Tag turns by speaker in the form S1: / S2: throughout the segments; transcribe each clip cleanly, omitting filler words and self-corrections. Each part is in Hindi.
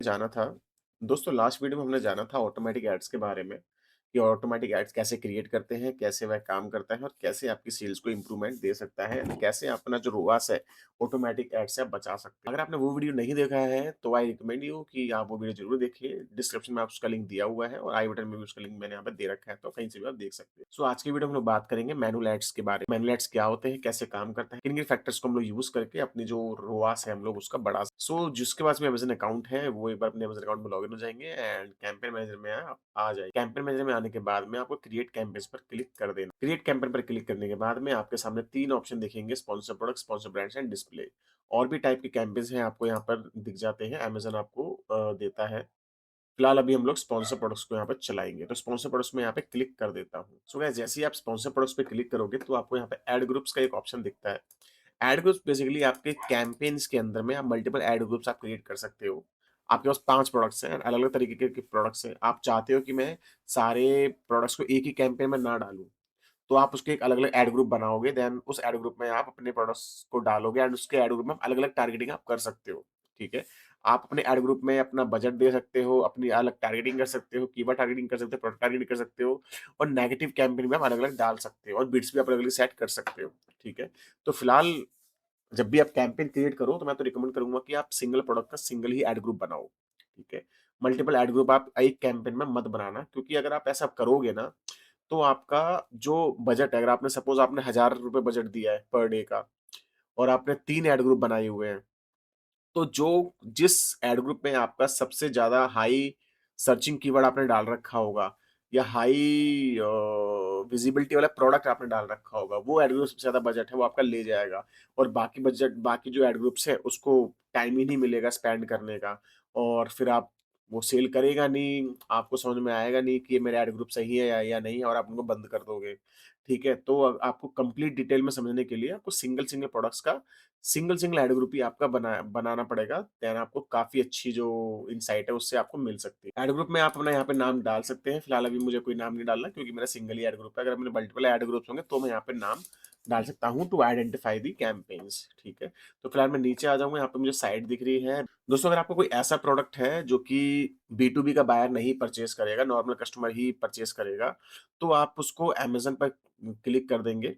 S1: जाना था। दोस्तों लास्ट वीडियो में हमने जाना था ऑटोमेटिक एड्स के बारे में, कि ऑटोमेटिक एड्स कैसे क्रिएट करते हैं, कैसे वह काम करता है और कैसे आपकी सेल्स को इम्प्रूवमेंट दे सकता है, कैसे अपना जो रोआस है ऑटोमेटिक एड से आप बचा सकते हैं। अगर आपने वो वीडियो नहीं देखा है तो आई रिकमेंड यू कि आप वो वीडियो ज़रूर देखिए। डिस्क्रिप्शन में आप उसका लिंक दिया हुआ है और आई बटन में भी उसका लिंक मैंने यहाँ पे दे रखा है, तो कहीं से भी आप देख सकते हैं। सो आज की वीडियो में हम लोग बात करेंगे मैनुअल एड्स के बारे में। मैनुअल एड्स क्या होते हैं, कैसे काम करता है, किन-किन फैक्टर्स को हम लोग यूज़ करके अपनी जो रोआस है हम लोग उसका बढ़ा। सो जिसके पास में अमेज़न अकाउंट है वो एक बार अपने अमेज़न अकाउंट में लॉगिन हो जाएँगे एंड कैंपेन मैनेजर में आप आ जाएँ। कैंपेन मैनेजर में आने के बाद में आपको क्रिएट कैंपेन्स पर क्लिक कर देना। क्रिएट कैंपेन पर क्लिक करने के बाद में आपके सामने 3 ऑप्शन दिखेंगे, sponsor product, sponsor brands and display. और भी टाइप के कैंपेन्स हैं आपको यहाँ पर दिख जाते हैं, अमेज़न आपको देता है। फिलहाल अभी हम लोग स्पॉन्सर प्रोडक्ट्स को यहाँ पर चलाएँगे, तो स्पॉन्सर प्रोडक्ट्स में यहाँ पे क्लिक कर देता हूँ। सो गाइस जैसे ही आप स्पॉन्सर प्रोडक्ट्स पे क्लिक करोगे तो आपको यहाँ पे ऐड ग्रुप्स का एक ऑप्शन दिखता है। ऐड ग्रुप्स बेसिकली आपके कैंपेन्स के अंदर में आप मल्टीपल ऐड ग्रुप्स आप क्रिएट कर सकते हो। आपके पास 5 प्रोडक्ट्स हैं, अलग-अलग तरीके के प्रोडक्ट्स हैं। आप चाहते हो कि मैं सारे प्रोडक्ट्स को एक ही कैंपेन में ना डालूँ, तो आप उसके एक अलग-अलग ऐड ग्रुप बनाओगे, देन उस ऐड ग्रुप में आप अपने प्रोडक्ट्स को डालोगे एंड उसके ऐड ग्रुप में अलग-अलग टारगेटिंग आप कर सकते हो, ठीक है? आप अपने ऐड ग्रुप में अपना बजट दे सकते हो, अपनी अलग टारगेटिंग कर सकते हो, कीवर्ड टारगेटिंग कर सकते हो, प्रोडक्ट टारगेटिंग कर सकते हो और नेगेटिव कैंपेन भी आप अलग-अलग डाल सकते हो और बिड्स भी आप अलग-अलग सेट कर सकते हो, ठीक है? तो फिलहाल जब भी आप कैंपेन क्रिएट करो तो मैं तो रिकमेंड करूँगा कि आप सिंगल प्रोडक्ट का सिंगल ही ऐड ग्रुप बनाओ, ठीक है? मल्टीपल ऐड ग्रुप आप एक कैंपेन में मत बनाना, क्योंकि अगर आप ऐसा करोगे ना, तो आपका जो बजट है, अगर आपने सपोज़ आपने ₹1000 बजट दिया है पर डे का और आपने 3 ऐड ग्रुप बनाए हुए हैं, तो जो जिस एड ग्रुप में आपका सबसे ज़्यादा हाई सर्चिंग कीवर्ड आपने डाल रखा होगा या हाई विजिबिलिटी वाला प्रोडक्ट आपने डाल रखा होगा, वो एड ग्रुप सबसे ज़्यादा बजट है वो आपका ले जाएगा और बाकी जो एड ग्रुप्स हैं उसको टाइम ही नहीं मिलेगा स्पेंड करने का और फिर आप वो सेल करेगा नहीं, आपको समझ में आएगा नहीं कि ये मेरा एड ग्रुप सही है या नहीं है और आप उनको बंद कर दोगे, ठीक है? तो आपको कंप्लीट डिटेल में समझने के लिए आपको सिंगल-सिंगल प्रोडक्ट्स का सिंगल ऐड ग्रुप ही आपका बनाना पड़ेगा, देन आपको काफ़ी अच्छी जो इनसाइट है उससे आपको मिल सकती है। ऐड ग्रुप में आप अपना यहाँ पे नाम डाल सकते हैं, फिलहाल अभी मुझे कोई नाम नहीं डालना क्योंकि मेरा सिंगल ही ऐड ग्रुप है। अगर मेरे मल्टीपल ऐड ग्रुप्स होंगे तो मैं यहाँ पे नाम डाल सकता हूँ टू आइडेंटिफाई द कैंपेन्स, ठीक है? तो फिलहाल मैं नीचे आ जाऊँगा, यहाँ पे मुझे साइट दिख रही है। दोस्तों अगर आपको कोई ऐसा प्रोडक्ट है जो कि बी टू बी का बायर नहीं परचेज़ करेगा, नॉर्मल कस्टमर ही परचेज़ करेगा, तो आप उसको अमेज़न पर क्लिक कर देंगे।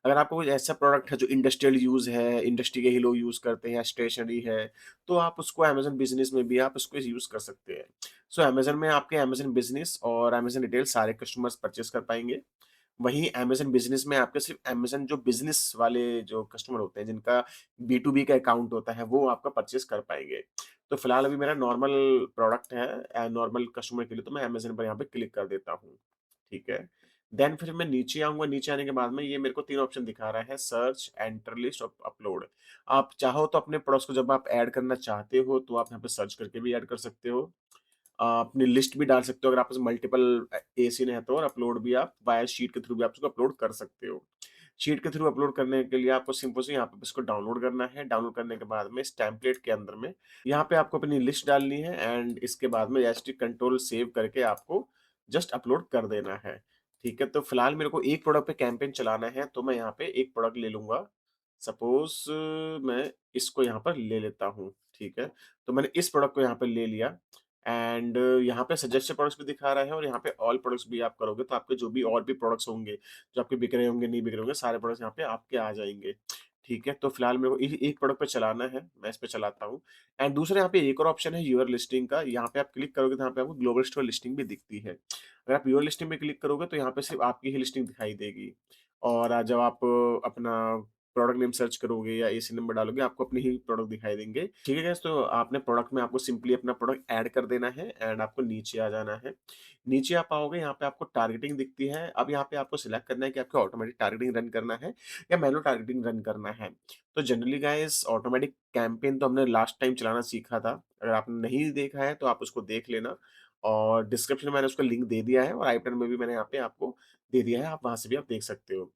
S1: अगर आपको कोई ऐसा प्रोडक्ट है जो इंडस्ट्रियल यूज़ है, इंडस्ट्री के ही लोग यूज़ करते हैं या स्टेशनरी है, तो आप उसको अमेज़न बिज़नेस में भी आप उसको यूज़ कर सकते हैं। सो अमेज़न में आपके अमेज़न बिज़नेस और अमेज़न रिटेल सारे कस्टमर्स परचेज़ कर पाएँगे। वहीं अमेज़न बिज़नेस में आपके सिर्फ़ अमेज़न जो बिज़नेस वाले जो कस्टमर होते हैं, जिनका बी टू बी का अकाउंट होता है, वो आपका परचेज़ कर पाएँगे। तो फिलहाल अभी मेरा नॉर्मल प्रोडक्ट है नॉर्मल कस्टमर के लिए, तो मैं अमेज़न पर यहाँ पे क्लिक कर देता हूँ, ठीक है? देन फिर मैं नीचे आऊँगा, नीचे आने के बाद में ये मेरे को 3 ऑप्शन दिखा रहा है, सर्च, एंटर लिस्ट और अपलोड। आप चाहो तो अपने प्रोडक्ट्स को जब आप ऐड करना चाहते हो, तो आप यहाँ पे सर्च करके भी ऐड कर सकते हो। अपनी लिस्ट भी डाल सकते हो अगर आपके पास मल्टीपल एसिन है तो, और अपलोड भी आप वाया शीट के थ्रू भी आप उसको अपलोड कर सकते हो। शीट के थ्रू अपलोड करने के लिए आपको सिंपल से यहाँ पे इसको डाउनलोड करना है। डाउनलोड करने के बाद में इस टेम्पलेट के अंदर में यहाँ पे आपको अपनी लिस्ट डालनी है एंड इसके बाद में एसटी कंट्रोल सेव करके आपको जस्ट अपलोड कर देना है। ठीक है? तो फिलहाल मेरे को एक प्रोडक्ट पे कैंपेन चलाना है, तो मैं यहाँ पे एक प्रोडक्ट ले लूँगा। सपोज़ मैं इसको यहाँ पर ले लेता हूँ, ठीक है? तो मैंने इस प्रोडक्ट को यहाँ पे ले लिया एंड यहाँ पे सजेस्टेड प्रोडक्ट्स भी दिखा रहा है और यहाँ पे ऑल प्रोडक्ट्स भी आप करोगे तो आपके जो भी और भी प्रोडक्ट्स होंगे, जो आपके बिक रहे होंगे, नहीं बिक रहे होंगे, सारे प्रोडक्ट्स यहाँ पे आपके आ जाएँगे। ठीक है? तो फिलहाल मेरे को एक प्रोडक्ट पे चलाना है, मैं इस पे चलाता हूँ एंड दूसरा यहाँ पे एक और ऑप्शन है यूअर लिस्टिंग का, यहाँ पे आप क्लिक करोगे तो यहाँ पे आपको ग्लोबल स्टोर लिस्टिंग भी दिखती है। अगर आप यूअर लिस्टिंग पे क्लिक करोगे तो यहाँ पे सिर्फ़ आपकी ही लिस्टिंग दिखाई देगी और जब आप अपना प्रोडक्ट नेम सर्च करोगे या एसी नंबर डालोगे, आपको अपने ही प्रोडक्ट दिखाई देंगे। ठीक है गाइस, तो आपने प्रोडक्ट में आपको सिंपली अपना प्रोडक्ट ऐड कर देना है एंड आपको नीचे आ जाना है। नीचे आप आओगे, यहाँ पे आपको टारगेटिंग दिखती है। अब यहाँ पे आपको सिलेक्ट करना है कि आपको ऑटोमेटिक टारगेटिंग रन करना है या मैनुअल टारगेटिंग रन करना है। तो जनरली गाइस ऑटोमेटिक कैंपेन तो हमने लास्ट टाइम चलाना सीखा था। अगर आपने नहीं देखा है तो आप उसको देख लेना और डिस्क्रिप्शन में मैंने उसका लिंक दे दिया है और आई बटन में भी मैंने यहाँ पे आपको दे दिया है, आप वहाँ से भी आप देख सकते हो।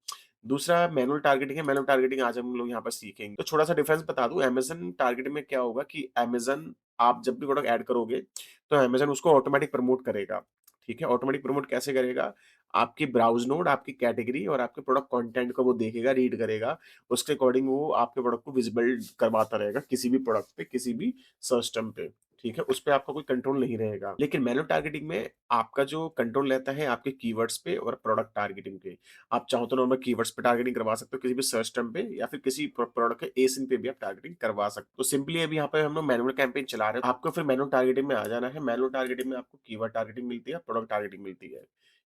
S1: दूसरा मैनुअल टारगेटिंग है, मैनुअल टारगेटिंग आज हम लोग यहाँ पर सीखेंगे। तो छोटा-सा डिफरेंस बता दूँ, अमेज़न टारगेटिंग में क्या होगा कि अमेज़न आप जब भी प्रोडक्ट ऐड करोगे, तो अमेज़न उसको ऑटोमैटिक प्रमोट करेगा, ठीक है? ऑटोमैटिक प्रमोट कैसे करेगा? आपकी ब्राउज़ नोड, आपकी कैटेगरी और आपके प्रोडक्ट कंटेंट को वो देखेगा, रीड करेगा। उसके अकॉर्डिंग वो आपके प्रोडक्ट को विज़िबल करवाता रहेगा किसी भी प्रोडक्ट पे, किसी भी सर्च टर्म पे, ठीक है? उस पे आपका कोई कंट्रोल नहीं रहेगा। लेकिन मैन्युअल टारगेटिंग में आपका जो कंट्रोल रहता है आपके कीवर्ड्स पे और प्रोडक्ट टारगेटिंग पे। आप चाहो तो नॉर्मल कीवर्ड्स पे टारगेटिंग करवा सकते हो किसी भी सर्च टर्म पे या फिर किसी प्रोडक्ट के एसिन पे भी आप टारगेटिंग करवा सकते हो। तो सिंपली अभी यहाँ पे हम लोग मैनुअल कैंपेन चला रहे हैं। आपको फिर मैनुअल टारगेटिंग में आ जाना है। मैनुअल टारगेटिंग में आपको कीवर्ड टारगेटिंग मिलती है, प्रोडक्ट टारगेटिंग मिलती है।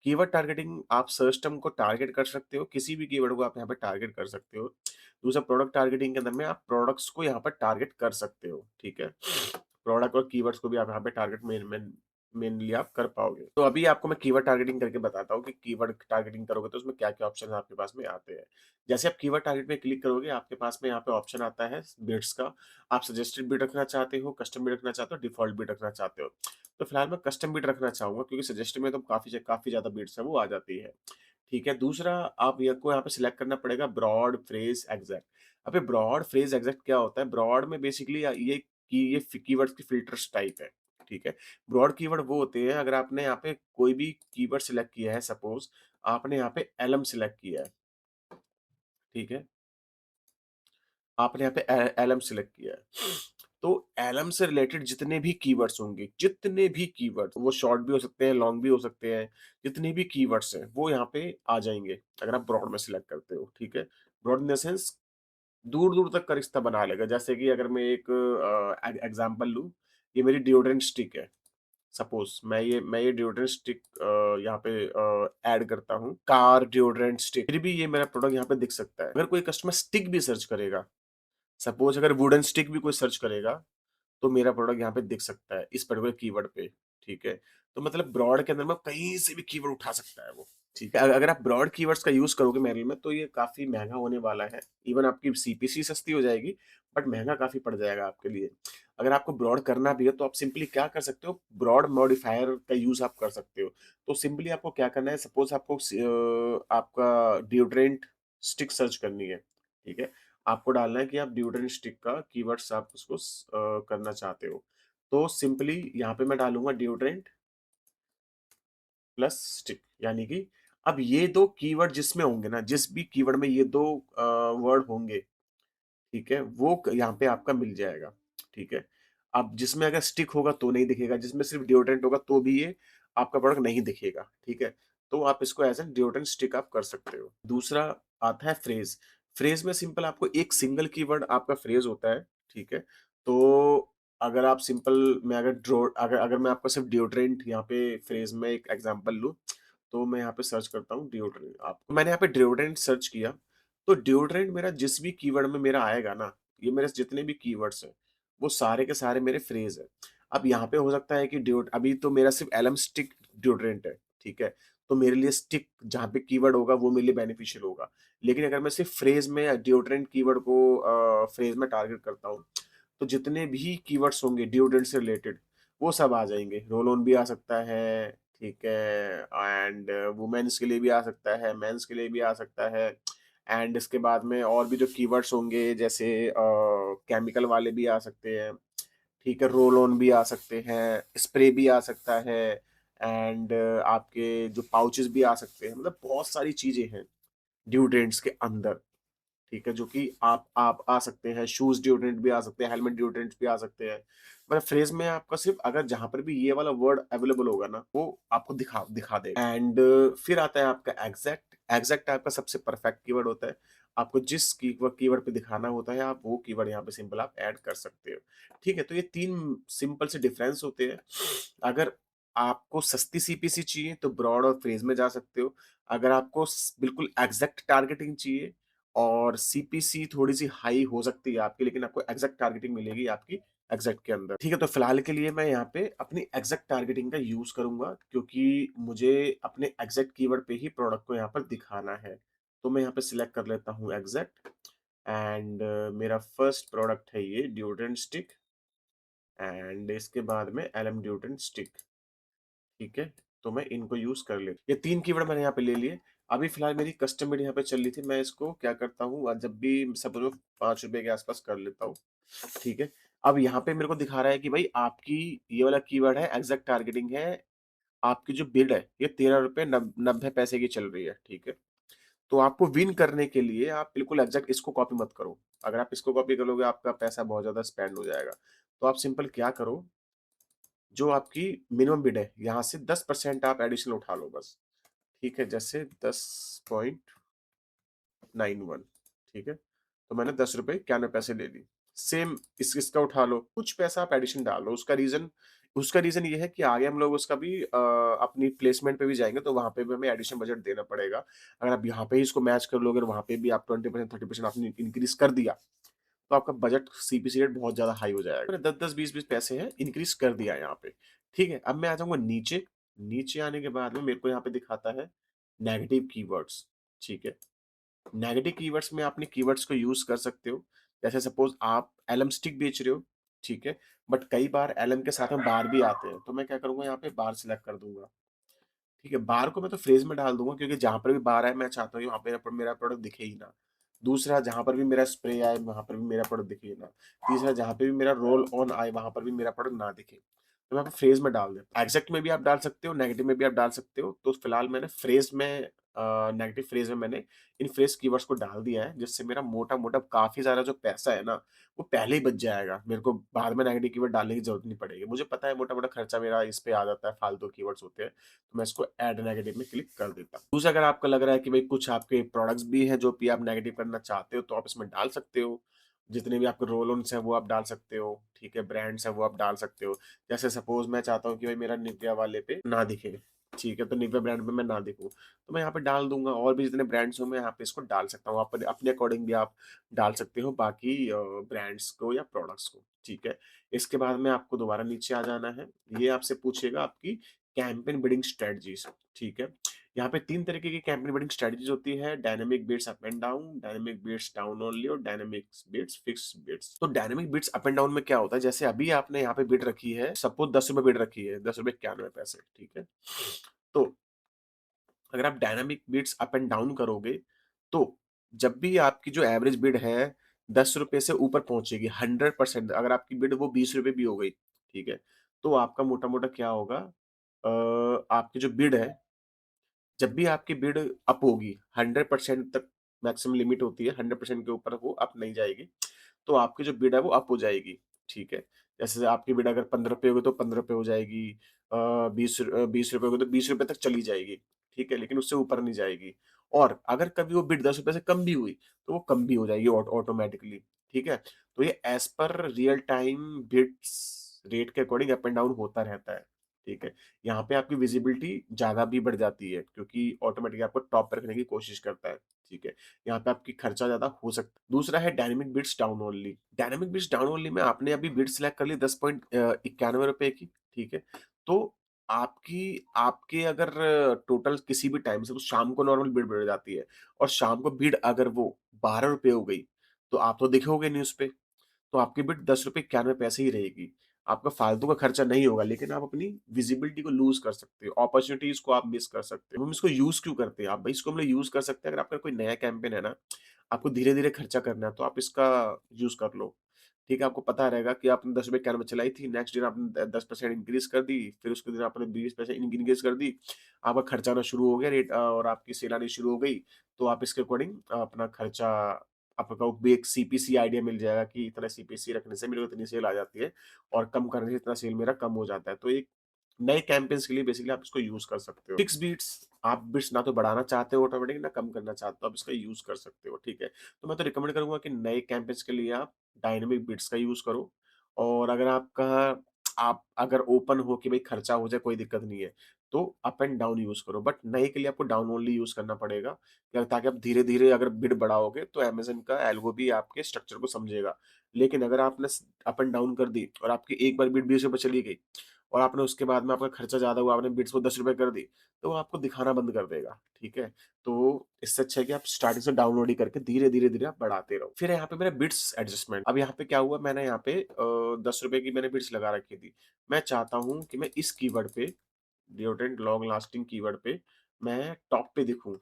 S1: कीवर्ड टारगेटिंग आप सर्च टर्म को टारगेट कर सकते हो, किसी भी कीवर्ड को आप यहाँ पे टारगेट कर सकते हो। दूसरा प्रोडक्ट टारगेटिंग के अंदर में आप प्रोडक्ट्स को यहाँ पर टारगेट कर सकते हो, ठीक है? प्रोडक्ट और कीवर्ड्स को भी आप यहाँ पे टारगेट मेनली आप कर पाओगे। तो अभी आपको मैं कीवर्ड टारगेटिंग करके बताता हूँ कि कीवर्ड टारगेटिंग करोगे तो उसमें क्या-क्या ऑप्शन आपके पास में आते हैं। जैसे आप कीवर्ड टारगेट पे क्लिक करोगे, आपके पास में यहाँ पे ऑप्शन आता है बिड्स का। आप सजेस्टेड बिड रखना चाहते हो, कस्टम बिड रखना चाहते हो, डिफ़ॉल्ट बिड रखना चाहते हो। तो फिलहाल मैं कस्टम बिड रखना चाहूँगा क्योंकि सजेस्टेड में तो काफ़ी ज़्यादा बिड्स है वो आ जाती है। ठीक है, दूसरा आप ये को यहाँ पे सिलेक्ट करना पड़ेगा ब्रॉड, फ्रेज़, एग्ज़ैक्ट। अबे ब्रॉड, फ्रेज़, एग्ज़ैक्ट क्या होता है? ब्रॉड में बेसिकली ये कीवर्ड्स की फ़िल्टर्स टाइप है, ठीक है? ब्रॉड कीवर्ड वो होते हैं अगर आपने यहाँ पे कोई भी कीवर्ड सिलेक्ट किया है सपोज़ आपने यहाँ पे एलम सिलेक्ट किया है, ठीक है? आपने यहाँ पे एलएम सिलेक्ट किया है। तो एलएम से रिलेटेड जितने भी कीवर्ड्स होंगे, जितने भी कीवर्ड्स वो शॉर्ट भी हो सकते हैं, लॉन्ग भी हो सकते हैं, जितने भी कीवर्ड्स हैं, वो यहाँ पे आ जाएँगे, अगर आप ब्रॉड में सिलेक्ट करते हो, ठीक है? ब्रॉड इन द सेंस दूर-दूर तक का रिश्ता बना लेगा। जैसे कि अगर मैं एक एग्ज़ाम्पल लूँ, ये मेरी डिओड्रेंट स्टिक है। सपोज़ मैं ये डिओड्रेंट स्टिक यहाँ पे ऐड करता हूँ, कार डिओड्रेंट स्टिक, फिर भी ये मेरा प्रोडक्ट यहाँ पे दिख सकता है। अगर कोई कस्टमर स्टिक भी सर्च करेगा सपोज़ अगर वुडन स्टिक भी कोई सर्च करेगा, तो मेरा प्रोडक्ट यहाँ पे दिख सकता है, इस पर्टिकुलर कीवर्ड पे, ठीक है? तो मतलब ब्रॉड के अंदर में कहीं से भी कीवर्ड उठा सकता है वो, ठीक है? अगर आप ब्रॉड कीवर्ड्स का यूज़ करोगे मेनली में, तो ये काफ़ी महँगा होने वाला है। इवन आपकी सीपीसी सस्ती हो जाएगी, बट महँगा काफ़ी पड़ जाएगा आपके लिए। अगर आपको ब्रॉड करना भी है, तो आप सिंपली क्या कर सकते हो, ब्रॉड मॉडिफायर का यूज़ आप कर सकते हो। तो सिंपली आपको क्या करना है, सपोज़ आपको आपका डिओड्रेंट स्टिक सर्च करनी है, ठीक है? आपको डालना है कि आप डिओड्रेंट स्टिक का कीवर्ड्स आप उसको करना चाहते हो। तो सिंपली यहाँ पे मैं डालूँगा डिओड्रेंट प्लस स्टिक यानी कि अब ये 2 कीवर्ड जिसमें होंगे ना, जिस भी कीवर्ड में ये 2 वर्ड होंगे, ठीक है? वो क यहाँ पे आपका मिल जाएगा, ठीक है? अब जिसमें अगर स्टिक होगा तो नहीं दिखेगा, जिसमें सिर्फ डिओड्रेंट होगा तो भी ये आपका प्रोडक्ट नहीं दिखेगा, ठीक है? तो आप इसको एज़ एन डिओड्रेंट स्टिक आप कर सकते हो। दूसरा आता है फ्रेज़, फ्रेज़ में सिंपल आपको एक सिंगल कीवर्ड आपका फ्रेज़ होता है, ठीक है? तो अगर आप सिंपल मैं अगर ड्रो अगर अगर मैं आपको सिर्फ डिओड्रेंट यहाँ पे फ्रेज़ में एक एग्ज़ाम्पल लूँ, तो मैं यहाँ पे सर्च करता हूँ डिओड्रेंट आप मैंने यहाँ पे डिओड्रेंट सर्च किया तो डिओड्रेंट मेरा जिस भी कीवर्ड में मेरा आएगा ना, ये मेरे जितने भी कीवर्ड्स हैं, वो सारे के सारे मेरे फ्रेज़ हैं। अब यहाँ पे हो सकता है कि अभी तो मेरा सिर्फ़ एलम स्टिक डिओड्रेंट है, ठीक है? तो मेरे लिए स्टिक जहाँ पे कीवर्ड होगा वो मेरे लिए बेनिफिशियल होगा। लेकिन अगर मैं सिर्फ़ फ्रेज़ में डिओड्रेंट कीवर्ड को फ्रेज़ में टारगेट करता हूँ, तो जितने भी कीवर्ड्स होंगे डिओड्रेंट से रिलेटेड, वो सब आ जाएँगे। रोल ऑन भी आ सकता है, ठीक है? एंड वुमेन्स के लिए भी आ सकता है, मेंस के लिए भी आ सकता है। एंड इसके बाद में और भी जो कीवर्ड्स होंगे जैसे केमिकल वाले भी आ सकते हैं, ठीक है? रोल ऑन भी आ सकते हैं, स्प्रे भी आ सकता है एंड आपके जो पाउचेज़ भी आ सकते हैं, मतलब बहुत सारी चीज़ें हैं डिओड्रेंट्स के अंदर, ठीक है? जो कि आप आ सकते हैं, शूज़ डिओड्रेंट भी आ सकते हैं, हेलमेट डिओड्रेंट्स भी आ सकते हैं। मतलब फ्रेज़ में आपका सिर्फ़ अगर जहाँ पर भी ये वाला वर्ड अवेलेबल होगा ना, वो आपको दिखा दिखा देगा एंड फिर आता है आपका एग्ज़ैक्ट, एग्ज़ैक्ट आपका सबसे परफ़ेक्ट कीवर्ड होता है। आपको जिस कीवर्ड पे दिखाना होता है, आप वो कीवर्ड यहाँ पे सिंपल आप ऐड कर सकते हो। ठीक है? तो ये 3 सिंपल से डिफरेंस होते हैं। अगर आपको सस्ती सीपीसी चाहिए, तो ब्रॉड और फ्रेज़ में जा सकते हो। अगर आपको बिल्कुल एग्ज़ैक्ट टारगेटिंग चाहिए और सीपीसी थोड़ी-सी हाई हो सकती है आपकी, लेकिन आपको एग्ज़ैक्ट टारगेटिंग मिलेगी आपकी एग्ज़ैक्ट के अंदर। ठीक है, तो फिलहाल के लिए मैं यहाँ पे अपनी एग्ज़ैक्ट टारगेटिंग का यूज़ करूँगा क्योंकि मुझे अपने एग्ज़ैक्ट कीवर्ड पे ही प्रोडक्ट को यहाँ पर दिखाना है। तो मैं यहाँ पे सिलेक्ट कर लेता हूँ एग्ज़ैक्ट एंड मेरा फर्स्ट प्रोडक्ट है ये डिओड्रेंट स्टिक एंड इसके बाद में एलएम डिओड्रेंट स्टिक। ठीक है? तो मैं इनको यूज़ कर ले ये 3 कीवर्ड मैंने यहाँ पे ले लिए। अभी फ़िलहाल मेरी कस्टम बिड यहाँ पे चल रही थी, मैं इसको क्या करता हूँ जब भी सपोज़ मैं ₹5 के आस-पास कर लेता हूँ, ठीक है? अब यहाँ पे मेरे को दिखा रहा है कि भाई आपकी ये वाला कीवर्ड है, एग्ज़ैक्ट टारगेटिंग है आपकी जो बिड है ये ₹13 90 पैसे की चल रही है, ठीक है? तो आपको विन करने के लिए आप बिल्कुल एग्ज़ैक्ट इसको कॉपी मत करो। अगर आप इसको कॉपी करोगे आपका पैसा बहुत ज़्यादा स्पेंड हो जाएगा। तो आप सिंपल क्या करो, जो आपकी मिनिमम बिड है, यहाँ से 10% आप एडिशनल उठा लो बस, ठीक है? जैसे 10.91, ठीक है? तो मैंने ₹10.91 ले ली। सेम इसका उठा लो, कुछ पैसा आप एडिशन डाल लो। उसका रीज़न ये है कि आगे हम लोग उसका भी अपनी प्लेसमेंट पे भी जाएँगे तो वहाँ पे भी हमें एडिशन बजट देना पड़ेगा। अगर आप यहाँ पे ही इसको मैच कर लोगे और वहाँ पे भी आप 20% 30% आपने इंक्रीज़ कर दिया, तो आपका बजट सीपीसी रेट बहुत ज़्यादा हाई हो जाएगा। मैंने 10-10, 20-20 पैसे हैं इंक्रीज़ कर दिया है यहाँ पे, ठीक है? अब मैं आ जाऊँगा नीचे, नीचे आने के बाद में मेरे को यहाँ पे दिखाता है नेगेटिव कीवर्ड्स, ठीक है? नेगेटिव कीवर्ड्स में आपने कीवर्ड्स को यूज़ कर सकते हो। जैसे सपोज़ आप एलम स्टिक बेच रहे हो, ठीक है? बट कई बार एलम के साथ में बार भी आते हैं, तो मैं क्या करूँगा यहाँ पे बार सिलेक्ट कर दूँगा, ठीक है? बार को मैं तो फ्रेज़ में डाल दूँगा क्योंकि जहाँ पर भी बार आए मैं चाहता हूँ वहाँ पे मेरा प्रोडक्ट दिखे ही ना। दूसरा जहाँ पर भी मेरा स्प्रे आए वहाँ पर भी मेरा प्रोडक्ट दिखे ही ना। तीसरा जहाँ पे भी मेरा रोल ऑन आए वहाँ पर भी मेरा प्रोडक्ट ना दिखे। तो मैं यहाँ पे फ्रेज़ में डाल देता हूँ। एग्ज़ैक्ट में भी आप डाल सकते हो, नेगेटिव में भी आप डाल सकते हो। तो फिलहाल मैंने फ्रेज़ में नेगेटिव फ्रेज़ में मैंने इन फ्रेज़ कीवर्ड्स को डाल दिया है जिससे मेरा मोटा-मोटा काफ़ी सारा जो पैसा है ना, वो पहले ही बच जाएगा। मेरे को बाद में नेगेटिव कीवर्ड डालने की ज़रूरत नहीं पड़ेगी। मुझे पता है मोटा-मोटा खर्चा मेरा इस पे आ जाता है, फालतू कीवर्ड्स होते हैं। तो मैं इसको ऐड नेगेटिव में क्लिक कर देता हूँ। दूसरा अगर आपको लग रहा है कि भाई कुछ आपके प्रोडक्ट्स भी हैं जो कि आप नेगेटिव करना चाहते हो तो आप इसमें डाल सकते हो। जितने भी आपके रोल ऑन्स हैं वो आप डाल सकते हो, ठीक है? ब्रांड्स हैं वो आप डाल सकते हो। जैसे सपोज़ मैं चाहता हूँ कि भाई मेरा निविया वाले पे ना दिखे, ठीक है? तो निविया ब्रांड पे मैं ना दिखूँ, तो मैं यहाँ पे डाल दूँगा और भी जितने ब्रांड्स हो मैं यहाँ पे इसको डाल सकता हूँ। आप अपने अकॉर्डिंग भी आप डाल सकते हो बाकी ब्रांड्स को या प्रोडक्ट्स को, ठीक है? इसके बाद में आपको दोबारा नीचे आ जाना है। ये आपसे पूछेगा आपकी कैंपेन बिडिंग स्ट्रेटजीज़, ठीक है? यहाँ पे 3 तरीके की कैंपेन बिडिंग स्ट्रेटजीज़ होती है, dynamic bids up and down, dynamic bids down only और डायनामिक्स बिड्स फिक्स्ड बिड्स। तो dynamic bids up and down में क्या होता है, जैसे अभी आपने यहाँ पे बिड रखी है, सपोज़ ₹10 बिड रखी है, ₹10.91, ठीक है? तो अगर आप dynamic bids up and down करोगे, तो जब भी आपकी जो एवरेज बिड है ₹10 से ऊपर पहुँचेगी 100%, अगर आपकी बिड वो ₹20 भी हो गई, ठीक है? तो आपका मोटा-मोटा क्या होगा, आपकी जो बिड है, जब भी आपकी बिड अप होगी 100% तक मैक्सिमम लिमिट होती है, 100% के ऊपर वो अप नहीं जाएगी, तो आपकी जो बिड है वो अप हो जाएगी, ठीक है? जैसे आपकी बिड अगर ₹15 होगी तो ₹15 हो जाएगी, ₹20 होगी तो ₹20 तक चली जाएगी, ठीक है? लेकिन उससे ऊपर नहीं जाएगी। और अगर कभी वो बिड ₹10 से कम भी हुई, तो वो कम भी हो जाएगी ऑटोमैटिकली, ठीक है? तो ये एज़ पर रियल टाइम बिड्स रेट के अकॉर्डिंग अप एंड डाउन होता रहता है, ठीक है? यहाँ पे आपकी विजिबिलिटी ज़्यादा भी बढ़ जाती है क्योंकि ऑटोमैटिकली आपको टॉप पे रखने की कोशिश करता है, ठीक है? यहाँ पे आपकी खर्चा ज़्यादा हो सकता है। दूसरा है dynamic bids down only. Dynamic bids down only में आपने अभी बिड सिलेक्ट कर ली ₹10.91 की, ठीक है? तो आपकी आपके अगर टोटल किसी भी टाइम से तो शाम को नॉर्मल बिड बढ़ जाती है और शाम को बिड अगर वो ₹12 हो गई, तो आप तो दिखोगे नहीं उसपे। तो आपकी बिड ₹10.91 ही रहेगी। आपका फालतू का खर्चा नहीं होगा, लेकिन आप अपनी विज़िबिलिटी को लूज़ कर सकते हो, अपॉर्च्युनिटीज़ को आप मिस कर सकते हो। हम इसको यूज़ क्यों करते हैं? आप भाई इसको हम लोग यूज़ कर सकते हैं अगर आपका कोई नया कैंपेन है ना, आपको धीरे-धीरे खर्चा करना है, तो आप इसका यूज़ कर लो। ठीक है, आपको पता रहेगा कि आपने ₹10.91 चलाई थी, नेक्स्ट दिन आपने 10% इंक्रीज़ कर दी, फिर उसके दिन आपने 20% इंक्रीज़ कर दी, आपका खर्चा आना शुरू हो गया और आपकी सेल आनी शुरू हो गई, तो आप इसके अकॉर्डिंग अपना खर्चा आपको भी एक सीपीसी आइडिया मिल जाएगा कि इतना सीपीसी रखने से मेरे को इतनी सेल आ जाती है और कम करने से इतना सेल मेरा कम हो जाता है। तो एक नए कैंपेन्स के लिए बेसिकली आप इसको यूज़ कर सकते हो। फिक्स बीट्स, आप बिट्स ना तो बढ़ाना चाहते हो ऑटोमेटिक ना कम करना चाहते हो, आप इसका यूज़ कर सकते हो, ठीक है? तो मैं तो रिकमेंड करूँगा कि नए कैंपेन्स के लिए आप डायनामिक बिट्स का यूज़ करो और अगर आप अगर ओपन हो कि भाई खर्चा हो जाए कोई दिक्कत नहीं है, तो अप एंड डाउन यूज़ करो। बट नए के लिए आपको डाउन ओनली यूज़ करना पड़ेगा ताकि आप धीरे-धीरे अगर बिड बढ़ाओगे तो अमेज़न का एल्गो भी आपके स्ट्रक्चर को समझेगा। लेकिन अगर आपने अप एंड डाउन कर दी और आपकी एक बार बिड ₹20 चली गई और आपने उसके बाद में आपका खर्चा ज़्यादा हुआ, आपने बिड्स वो ₹10 कर दी, तो वो आपको दिखाना बंद कर देगा, ठीक है? तो इससे अच्छा है कि आप स्टार्टिंग से डाउनलोड ही करके धीरे-धीरे आप बढ़ाते रहो। फिर यहाँ पे मेरा बिड्स एडजस्टमेंट, अब यहाँ पे क्या हुआ, मैंने यहाँ पे ₹10 की मैंने बिड्स लगा रखी थी। मैं चाहता हूँ कि मैं इस कीवर्ड पे, डिओड्रेंट लॉन्ग लास्टिंग कीवर्ड पे मैं टॉप पे दिखूँ,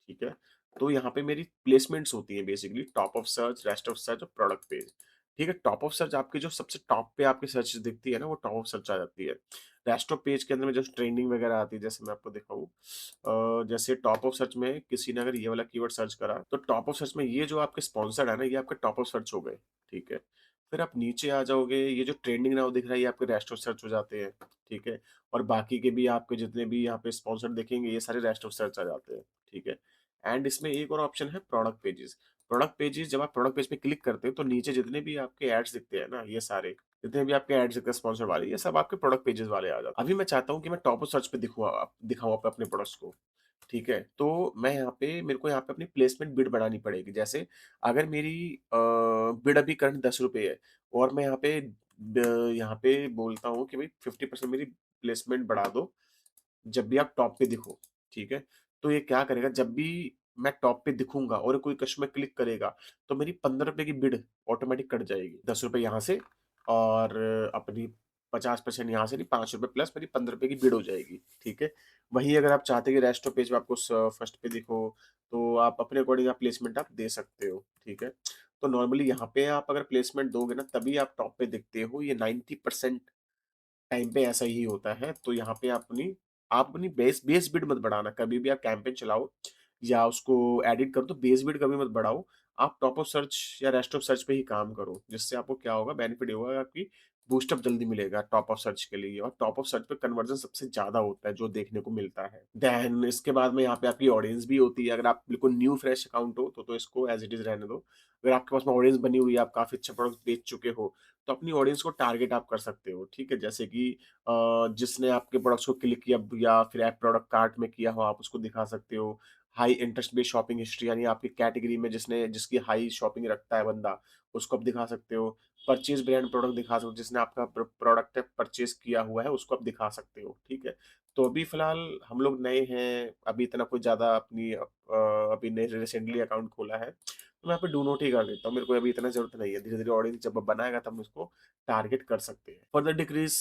S1: ठीक है? तो यहाँ पे मेरी प्लेसमेंट्स होती हैं basically top of search, rest of search और प्रोडक्ट पेज। ठीक है? टॉप ऑफ सर्च आपकी जो सबसे टॉप पे आपकी सर्च दिखती है ना, वो टॉप ऑफ सर्च आ जाती है। रेस्ट ऑफ पेज के अंदर में जो ट्रेंडिंग वगैरह आती है, जैसे मैं आपको दिखाऊँ जैसे टॉप ऑफ सर्च में किसी ने अगर ये वाला कीवर्ड सर्च करा, तो टॉप ऑफ सर्च में ये जो आपके स्पॉन्सर्ड है ना, ये आपके टॉप ऑफ सर्च हो गए, ठीक है? फिर आप नीचे आ जाओगे, ये जो ट्रेंडिंग नाउ दिख रहा है, ये आपके रेस्ट ऑफ सर्च हो जाते हैं, ठीक है? और बाकी के भी आपके जितने भी यहाँ पे स्पॉन्सर्ड दिखेंगे, ये सारे रेस्ट ऑफ सर्च आ जाते हैं, ठीक है? एंड इसमें एक और ऑप्शन है प्रोडक्ट पेजेस। प्रोडक्ट पेजेस जब आप प्रोडक्ट पेज पे क्लिक करते हो तो नीचे जितने भी आपके एड्स दिखते हैं ना ये सारे जितने भी आपके एड्स दिखते हैं स्पॉन्सर वाले ये सब आपके प्रोडक्ट पेजेस वाले आ जाते हैं। अभी मैं चाहता हूँ कि मैं टॉप ऑफ सर्च पे दिखाऊँ अपने प्रोडक्ट्स को। ठीक है, तो मैं यहाँ पे मेरे को यहाँ पे अपनी प्लेसमेंट बिड बढ़ानी पड़ेगी। जैसे अगर मेरी बिड अभी करंट ₹10 है और मैं यहाँ पे बोलता हूँ कि भाई 50% मेरी प्लेसमेंट बढ़ा दो जब भी आप टॉप पे दिखो, ठीक है? तो ये क्या करेगा जब भी मैं टॉप पे दिखूँगा और कोई कस्टमर क्लिक करेगा, तो मेरी ₹15 की बिड ऑटोमैटिक कट जाएगी। ₹10 यहाँ से और अपनी 50% यहाँ से नहीं ₹5 प्लस मेरी ₹15 की बिड हो जाएगी, ठीक है? वहीं अगर आप चाहते हैं कि रेस्टो पेज पे आपको फर्स्ट पे दिखो, तो आप अपने अकॉर्डिंग आप प्लेसमेंट आप दे सकते हो, ठीक है? तो नॉर्मली यहाँ पे आप अगर प्लेसमेंट दोगे ना तभी आप टॉप पे दिखते हो, ये 90% टाइम पे ऐसा ही होता है। तो यहाँ पे आप अपनी बेस बेस बिड मत बढ़ाना। कभी भी आप कैंपेन चलाओ या उसको एडिट करो तो बेस बिड कभी मत बढ़ाओ। आप टॉप ऑफ सर्च या रेस्ट ऑफ सर्च पे ही काम करो। जिससे आपको क्या होगा बेनिफिट ये होगा आपकी बूस्टअप जल्दी मिलेगा टॉप ऑफ सर्च के लिए और टॉप ऑफ सर्च पे कन्वर्जन सबसे ज़्यादा होता है जो देखने को मिलता है। देन इसके बाद में यहाँ पे आपकी ऑडियंस भी होती है। अगर आप बिल्कुल न्यू फ्रेश अकाउंट हो तो इसको एज़ इट इज़ रहने दो। अगर आपके पास में ऑडियंस बनी हुई है, आप काफ़ी अच्छे प्रोडक्ट बेच चुके हो, तो अपनी ऑडियंस को टारगेट आप कर सकते हो, ठीक है? जैसे कि जिसने आपके प्रोडक्ट्स को क्लिक किया या फिर ऐप प्रोडक्ट कार्ट में किया हो, आप उसको दिखा सकते हो। High interest based shopping history यानी आपकी कैटेगरी में जिसकी हाई शॉपिंग रखता है बंदा, उसको आप दिखा सकते हो। परचेज़ ब्रांड प्रोडक्ट दिखा सकते हो, जिसने आपका प्रोडक्ट है परचेज़ किया हुआ है, उसको आप दिखा सकते हो, ठीक है? तो अभी फ़िलहाल हम लोग नए हैं, अभी इतना कोई ज़्यादा अभी नए रिसेंटली अकाउंट खोला है, तो मैं यहाँ पे डू नॉट ही कर देता हूँ, मेरे को अभी इतना ज़रूरत नहीं है। धीरे-धीरे ऑडियंस जब बनाएगा तब हम उसको टारगेट कर सकते हैं। Further decrease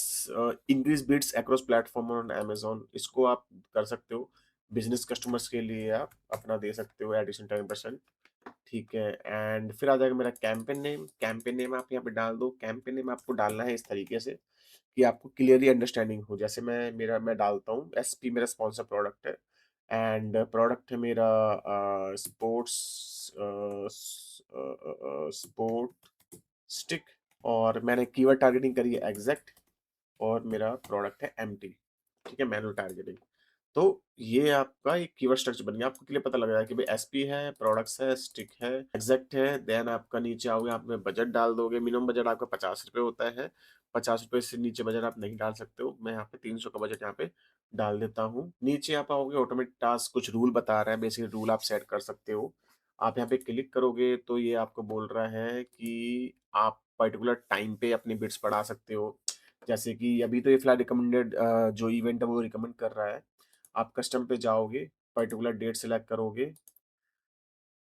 S1: increase bids across platform on Amazon इसको आप कर सकते हो। बिज़नेस कस्टमर्स के लिए आप अपना दे सकते हो एडिशन 10% ठीक है एंड फिर आ जाएगा मेरा कैंपेन नेम आप यहाँ पे डाल दो। कैंपेन नेम आपको डालना है इस तरीके से कि आपको क्लियरली अंडरस्टैंडिंग हो। जैसे मैं डालता हूँ एसपी मेरा स्पॉन्सर प्रोडक्ट है एंड प्रोडक्ट है मेरा स्पोर्ट स्टिक और मैंने कीवर्ड टारगेटिंग करी है एग्जैक्ट और मेरा प्रोडक्ट है एम्प्टी ठीक है मैनुअल टारगेटिंग। तो ये आपका एक कीवर्ड स्ट्रक्चर बन गया। आपको क्लियर पता लग रहा है कि भाई एसपी है, प्रोडक्ट्स है, स्टिक है, एग्जैक्ट है। देन आपका नीचे आओगे आप में बजट डाल दोगे। मिनिमम बजट आपका ₹50 होता है। ₹50 से नीचे बजट आप नहीं डाल सकते हो। मैं यहाँ पे 300 का बजट यहाँ पे डाल देता हूँ। नीचे आप आओगे ऑटोमेटिक टास्क कुछ रूल बता रहा है। बेसिकली रूल आप सेट कर सकते हो। आप यहाँ पे क्लिक करोगे तो ये आपको बोल रहा है कि आप पर्टिकुलर टाइम पे अपनी बिड्स बढ़ा सकते हो। जैसे कि अभी तो ये फिलहाल रिकमेंडेड जो इवेंट है वो रिकमेंड कर रहा है। आप कस्टम पे जाओगे, पर्टिकुलर डेट सेलेक्ट करोगे।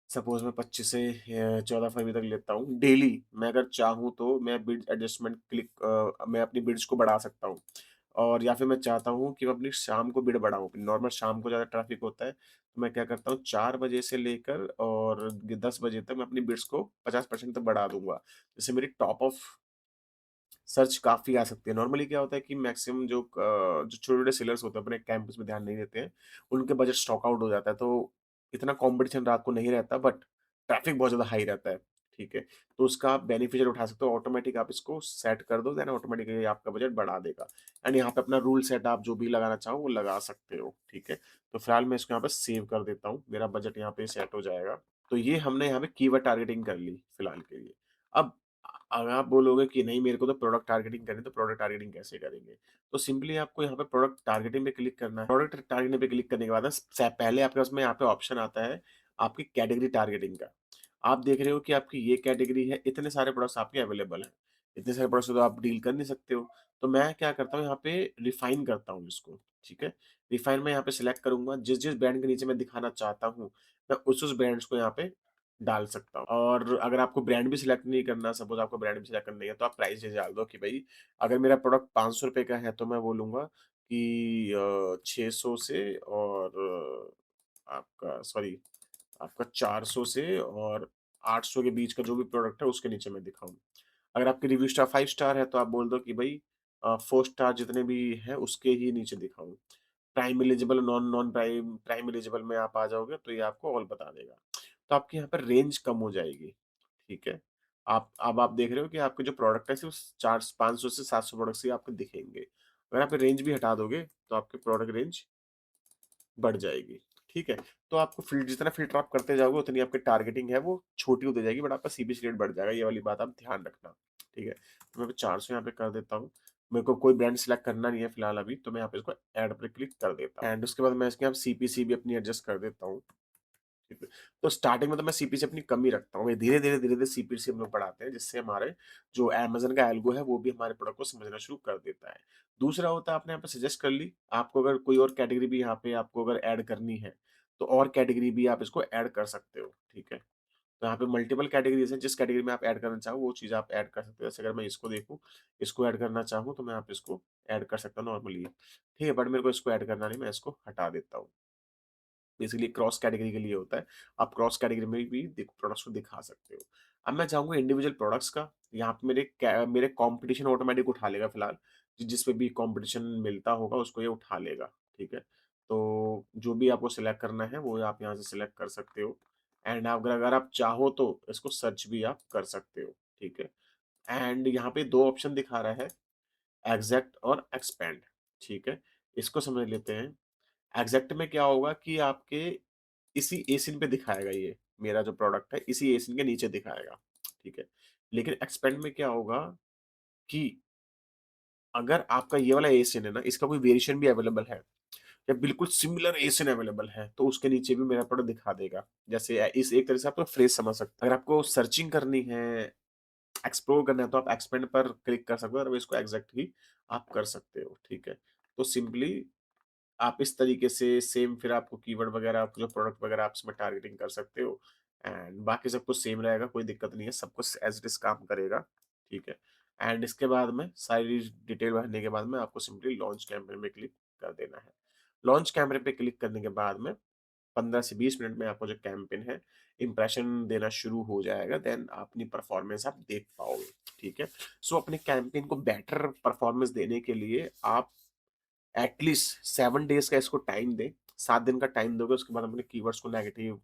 S1: सपोज़ मैं 25 से 14 फरवरी तक लेता हूँ। डेली मैं अगर चाहूँ तो मैं बिड एडजस्टमेंट मैं अपनी बिड्स को बढ़ा सकता हूँ। और या फिर मैं चाहता हूँ कि मैं अपनी शाम को बिड बढ़ाऊँ। नॉर्मल शाम को ज़्यादा ट्रैफ़िक होता है, तो मैं क्या करता हूँ 4 बजे से लेकर और 10 बजे तक मैं अपनी बिड्स को 50% तक बढ़ा दूँगा। जिससे मेरी टॉप ऑफ सर्च काफ़ी आ सकती है। नॉर्मली क्या होता है कि मैक्सिमम जो छोटे-छोटे सेलर्स होते हैं, अपने कैंपस में ध्यान नहीं देते हैं, उनके बजट स्टॉक आउट हो जाता है, तो इतना कॉम्पिटिशन रात को नहीं रहता बट ट्रैफिक बहुत ज़्यादा हाई रहता है, ठीक है? तो उसका आप बेनिफिशियल उठा सकते हो, ऑटोमैटिक आप इसको सेट कर दो, देन ऑटोमैटिकली आपका बजट बढ़ा देगा एंड यहाँ पे अपना रूल सेट आप जो भी लगाना चाहो, वो लगा सकते हो, ठीक है? तो फिलहाल मैं इसको यहाँ पे सेव कर देता हूँ, मेरा बजट यहाँ पे सेट हो जाएगा। तो ये हमने यहाँ पे कीवर्ड टारगेटिंग कर ली, फिलहाल के लिए। अब अगर आप बोलोगे कि नहीं मेरे को तो प्रोडक्ट टारगेटिंग करनी है, तो प्रोडक्ट टारगेटिंग कैसे करेंगे? तो सिंपली आपको यहाँ पे प्रोडक्ट टारगेटिंग पे क्लिक करना है। प्रोडक्ट टारगेटिंग पे क्लिक करने के बाद ना पहले आपके पास में यहाँ पे ऑप्शन आता है आपकी कैटेगरी टारगेटिंग का। आप देख रहे हो कि आपकी ये कैटेगरी है, इतने सारे प्रोडक्ट्स आपके अवेलेबल हैं। इतने सारे प्रोडक्ट्स तो आप डील कर नहीं सकते हो। तो मैं क्या करता हूँ यहाँ पे रिफाइन करता हूँ इसको, ठीक है? रिफाइन मैं यहाँ पे सिलेक्ट करूँगा, जिस-जिस ब्रांड के नीचे मैं दिखाना चाहता हूँ, मैं उस-उस ब्रांड्स को यहाँ पे डाल सकता हूँ। और अगर आपको ब्रांड भी सिलेक्ट नहीं करना, सपोज़ आपको ब्रांड भी सिलेक्ट करना नहीं है, तो आप प्राइस रेंज डाल दो कि भई अगर मेरा प्रोडक्ट ₹500 का है, तो मैं बोलूँगा कि 600 से और आपका सॉरी आपका 400 से और 800 के बीच का जो भी प्रोडक्ट है, उसके नीचे मैं दिखाऊँ। अगर आपकी रिव्यू स्टार 5 स्टार है तो आप बोल दो कि भई 4 स्टार जितने भी हैं उसके ही नीचे दिखाओ। Prime eligible, non prime, prime eligible में आप आ जाओगे तो ये आपको ऑल बता देगा। तो आपकी यहाँ पर रेंज कम हो जाएगी, ठीक है? आप देख रहे हो कि आपके जो प्रोडक्ट है सिर्फ 4 500 से 700 प्रोडक्ट्स ही आपको दिखेंगे। अगर आप रेंज भी हटा दोगे तो आपके प्रोडक्ट रेंज बढ़ जाएगी, ठीक है? तो आपको जितना फ़िल्टर आप करते जाओगे उतनी आपकी टारगेटिंग है वो छोटी होती जाएगी, बट आपका सीपीसी रेट बढ़ जाएगा, ये वाली बात आप ध्यान रखना, ठीक है? तो मैं 400 यहाँ पे कर देता हूँ। मेरे को कोई ब्रांड सिलेक्ट करना नहीं है फिलहाल अभी, तो मैं यहाँ पे इसको ऐड पे क्लिक कर देता हूँ एंड उसके बाद मैं इसके यहाँ सीपीसी भी अपनी एडजस्ट कर देता हूँ। ठीक है। तो स्टार्टिंग में तो मैं सीपीसी अपनी कम ही रखता हूँ। धीरे-धीरे सीपीसी हम लोग बढ़ाते हैं, जिससे हमारे जो अमेज़न का एल्गो है, वो भी हमारे प्रोडक्ट को समझना शुरू कर देता है। दूसरा होता है आपने यहाँ पे सजेस्ट कर ली, आपको अगर कोई और कैटेगरी भी यहाँ पे आपको अगर ऐड करनी है, तो और कैटेगरी भी आप इसको ऐड कर सकते हो, ठीक है? तो यहाँ पे मल्टीपल कैटेगरीज़ हैं, जिस कैटेगरी में आप ऐड करना चाहो, वो चीज़ आप ऐड कर सकते हो। जैसे अगर मैं इसको देखूँ, इसको ऐड करना चाहूँ, तो मैं यहाँ पे इसको ऐड कर सकता हूँ नॉर्मली, ठीक है? बट मेरे को इसको ऐड करना नहीं, मैं इसको हटा देता हूँ। बेसिकली क्रॉस कैटेगरी के लिए होता है। आप क्रॉस कैटेगरी में भी प्रोडक्ट्स को दिखा सकते हो। अब मैं चाहूँगा इंडिविजुअल प्रोडक्ट्स का, यहाँ पे मेरे कॉम्पिटिशन ऑटोमेटिक उठा लेगा फिलहाल। जिस पे भी कॉम्पिटिशन मिलता होगा उसको ये उठा लेगा, ठीक है? तो जो भी आपको सिलेक्ट करना है वो आप यहाँ से सिलेक्ट कर सकते हो एंड अगर अगर आप चाहो तो इसको सर्च भी आप कर सकते हो, ठीक है? एंड यहाँ पे 2 ऑप्शन दिखा रहा है, एग्जैक्ट और एक्सपेंड, ठीक है? इसको समझ लेते हैं। एग्जैक्ट में क्या होगा कि आपके इसी एसिन पे दिखाएगा ये, मेरा जो प्रोडक्ट है इसी एसिन के नीचे दिखाएगा, ठीक है? लेकिन एक्सपेंड में क्या होगा कि अगर आपका ये वाला एसिन है ना, इसका कोई वेरिएशन भी अवेलेबल है या बिल्कुल सिमिलर एसिन अवेलेबल है, तो उसके नीचे भी मेरा प्रोडक्ट दिखा देगा। जैसे इस एक तरह से आप तो फ्रेज समझ सकते हैं। अगर आपको सर्चिंग करनी है, एक्सप्लोर करना है तो आप एक्सपेंड पर क्लिक कर सकते हो और इसको एग्जैक्ट ही आप कर सकते हो, ठीक है? तो सिंपली आप इस तरीके से सेम फिर आपको कीवर्ड वगैरह आपको जो प्रोडक्ट वगैरह आप इसमें टारगेटिंग कर सकते हो एंड बाकी सब कुछ सेम रहेगा, कोई दिक्कत नहीं है, सब कुछ एज इट इज काम करेगा, ठीक है? एंड इसके बाद में सारी डिटेल भरने के बाद में आपको सिंपली लॉन्च कैंपेन पे क्लिक कर देना है। लॉन्च कैंपेन पे क्लिक करने के बाद में 15 से 20 मिनट में आपका जो कैंपेन है इंप्रेशन देना शुरू हो जाएगा, देन अपनी परफॉर्मेंस आप देख पाओगे, ठीक है? सो अपने कैंपेन को बेटर परफॉर्मेंस देने के लिए आप एटलीस्ट 7 डेज का इसको टाइम दें। 7 दिन का टाइम दोगे उसके बाद अपने कीवर्ड्स को नेगेटिव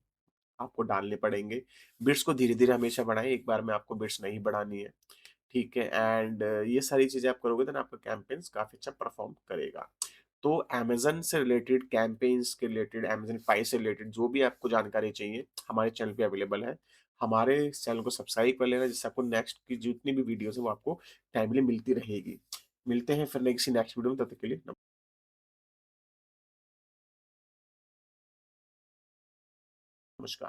S1: आपको डालने पड़ेंगे। बिट्स को धीरे-धीरे हमेशा बढ़ाएँ, एक बार में आपको बिट्स नहीं बढ़ानी है, ठीक है? एंड ये सारी चीज़ें आप करोगे देन आपका कैंपेन्स काफ़ी अच्छा परफॉर्म करेगा। तो अमेज़न से रिलेटेड, कैंपेन्स के रिलेटेड, अमेज़न पाई से रिलेटेड जो भी आपको जानकारी चाहिए, हमारे चैनल पे अवेलेबल है। हमारे इस चैनल को सब्सक्राइब कर लेना जिससे आपको नेक्स्ट की जितनी भी वीडियोज़ हैं वो आपको टाइमली मिलती रहेगी। मिलते हैं फिर किसी नेक्स्ट वीडियो में, तब तक के लिए नमस्कार।